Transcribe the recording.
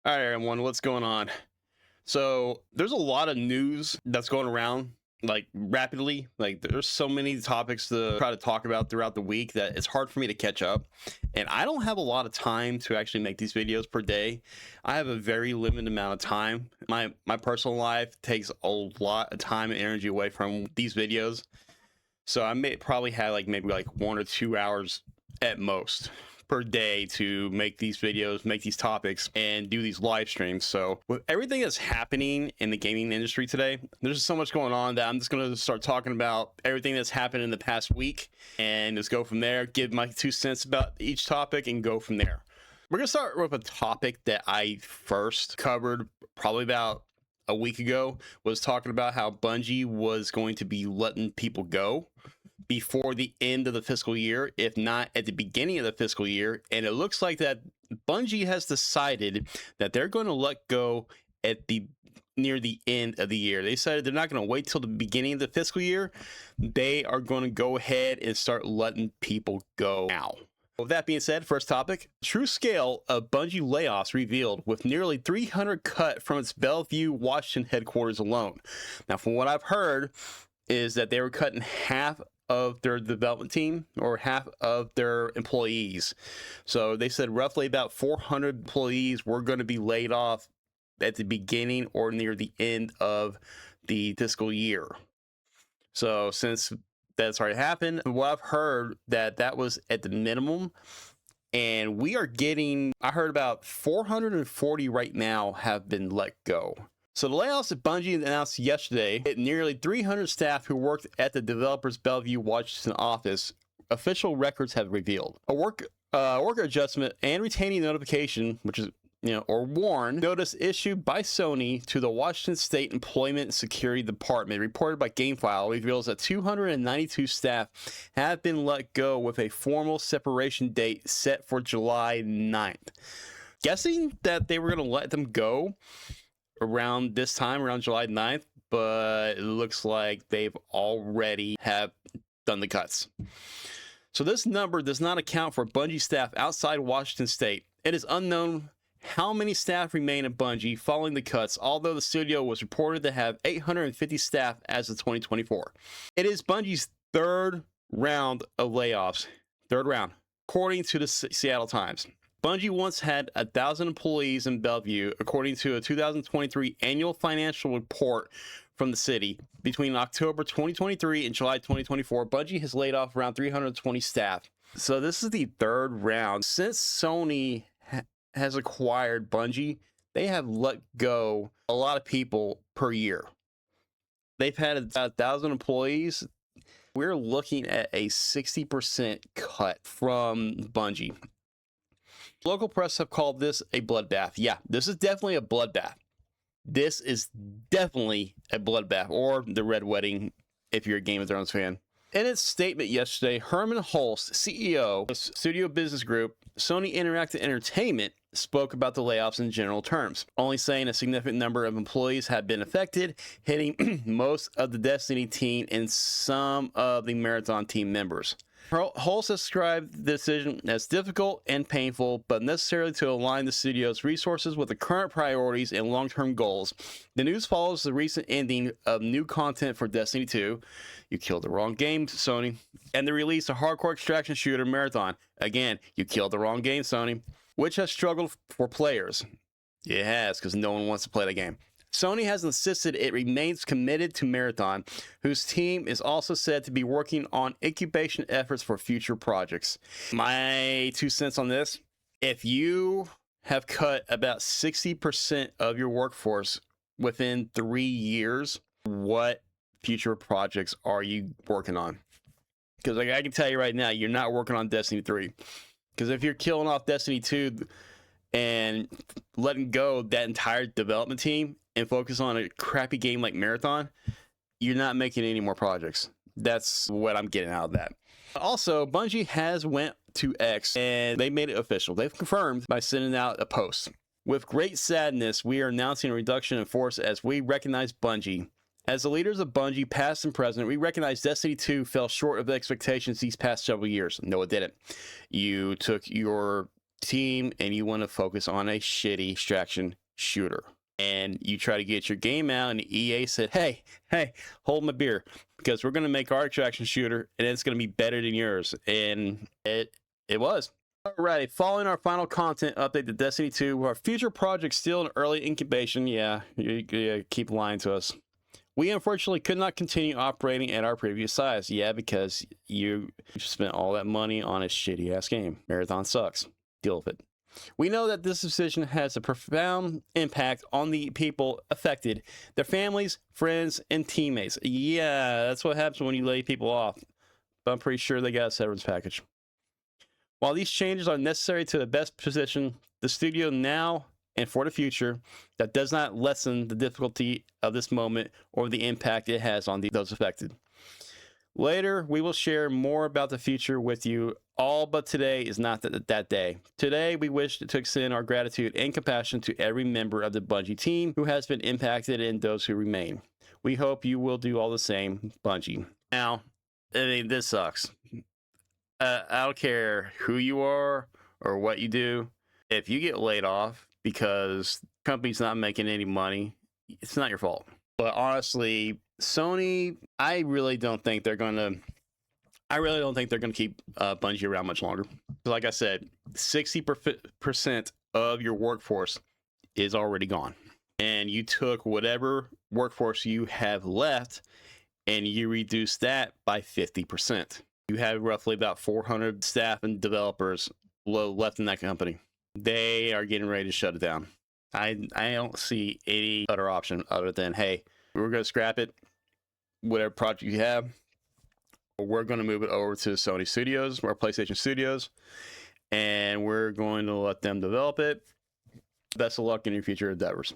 All right, everyone, what's going on? So, there's a lot of news that's going around like rapidly. Like, there's so many topics to try to talk about throughout the week that it's hard for me to catch up. And I don't have a lot of time to actually make these videos per day. I have a very limited amount of time. My personal life takes a lot of time and energy away from these videos. So, I may probably have like maybe like 1 or 2 hours at most per day to make these videos, make these topics, and do these live streams. So with everything that's happening in the gaming industry today, there's just so much going on that I'm just going to start talking about everything that's happened in the past week and just go from there, give my 2 cents about each topic and go from there. We're going to start with a topic that I first covered probably about a week ago, was talking about how Bungie was going to be letting people go before the end of the fiscal year, if not at the beginning of the fiscal year. And it looks like that Bungie has decided that they're going to let go at the near the end of the year. They decided they're not going to wait till the beginning of the fiscal year. They are going to go ahead and start letting people go now. With that being said, first topic, true scale of Bungie layoffs revealed, with nearly 300 cut from its Bellevue, Washington headquarters alone. Now, from what I've heard, is that they were cutting half of their development team or half of their employees. So they said roughly about 400 employees were going to be laid off at the beginning or near the end of the fiscal year. So since that's already happened, what I've heard that was at the minimum, and we are getting, I heard about 440 right now have been let go. So the layoffs that Bungie announced yesterday hit nearly 300 staff who worked at the developer's Bellevue, Washington office, official records have revealed. A worker adjustment and retaining notification, which is or WARN, notice issued by Sony to the Washington State Employment and Security Department, reported by GameFile, reveals that 292 staff have been let go with a formal separation date set for July 9th. Guessing that they were going to let them go around this time, around July 9th, but it looks like they've already have done the cuts. So this number does not account for Bungie staff outside Washington State. It is unknown how many staff remain at Bungie following the cuts, although the studio was reported to have 850 staff as of 2024. It is Bungie's third round of layoffs. Third round, according to the Seattle Times. Bungie once had 1,000 employees in Bellevue, according to a 2023 annual financial report from the city. Between October 2023 and July 2024, Bungie has laid off around 320 staff. So this is the third round. Since Sony has acquired Bungie, they have let go a lot of people per year. They've had about 1,000 employees. We're looking at a 60% cut from Bungie. Local press have called this a bloodbath. Yeah, this is definitely a bloodbath. This is definitely a bloodbath, or the Red Wedding if you're a Game of Thrones fan. In its statement yesterday, Herman Hulst, CEO of Studio Business Group, Sony Interactive Entertainment, spoke about the layoffs in general terms, only saying a significant number of employees have been affected, hitting most of the Destiny team and some of the Marathon team members. Hulse described the decision as difficult and painful, but necessary to align the studio's resources with the current priorities and long-term goals. The news follows the recent ending of new content for Destiny 2. You killed the wrong game, Sony. And the release of hardcore extraction shooter Marathon. Again, you killed the wrong game, Sony, which has struggled for players. It has, because no one wants to play the game. Sony has insisted it remains committed to Marathon, whose team is also said to be working on incubation efforts for future projects. My 2 cents on this, if you have cut about 60% of your workforce within 3 years, what future projects are you working on? Because I can tell you right now, you're not working on Destiny 3. Because if you're killing off Destiny 2 and letting go that entire development team and focus on a crappy game like Marathon, you're not making any more projects. That's what I'm getting out of that. Also, Bungie has went to X and they made it official. They've confirmed by sending out a post. With great sadness, we are announcing a reduction in force as we recognize Bungie. As the leaders of Bungie, past and present, we recognize Destiny 2 fell short of the expectations these past several years. No, it didn't. You took your team and you want to focus on a shitty extraction shooter, and you try to get your game out, and EA said, hey, hold my beer, because we're going to make our extraction shooter and it's going to be better than yours. And it was. Alrighty, following our final content update to Destiny 2, our future project still in early incubation. Yeah, you keep lying to us. We unfortunately could not continue operating at our previous size. Yeah, because you spent all that money on a shitty ass game. Marathon sucks. Deal with it. We know that this decision has a profound impact on the people affected, their families, friends, and teammates. Yeah, that's what happens when you lay people off. But I'm pretty sure they got a severance package. While these changes are necessary to the best position the studio now and for the future, that does not lessen the difficulty of this moment or the impact it has on those affected. Later, we will share more about the future with you all, but today is not that day. Today, we wish to extend our gratitude and compassion to every member of the Bungie team who has been impacted and those who remain. We hope you will do all the same, Bungie. Now, I mean, this sucks. I don't care who you are or what you do. If you get laid off because the company's not making any money, it's not your fault. But honestly, Sony, I really don't think they're going to keep Bungie around much longer. Like I said, 60% of your workforce is already gone. And you took whatever workforce you have left and you reduced that by 50%. You have roughly about 400 staff and developers left in that company. They are getting ready to shut it down. I don't see any other option other than, hey, we're going to scrap it, whatever project you have. We're going to move it over to Sony Studios, or PlayStation Studios, and we're going to let them develop it. Best of luck in your future endeavors.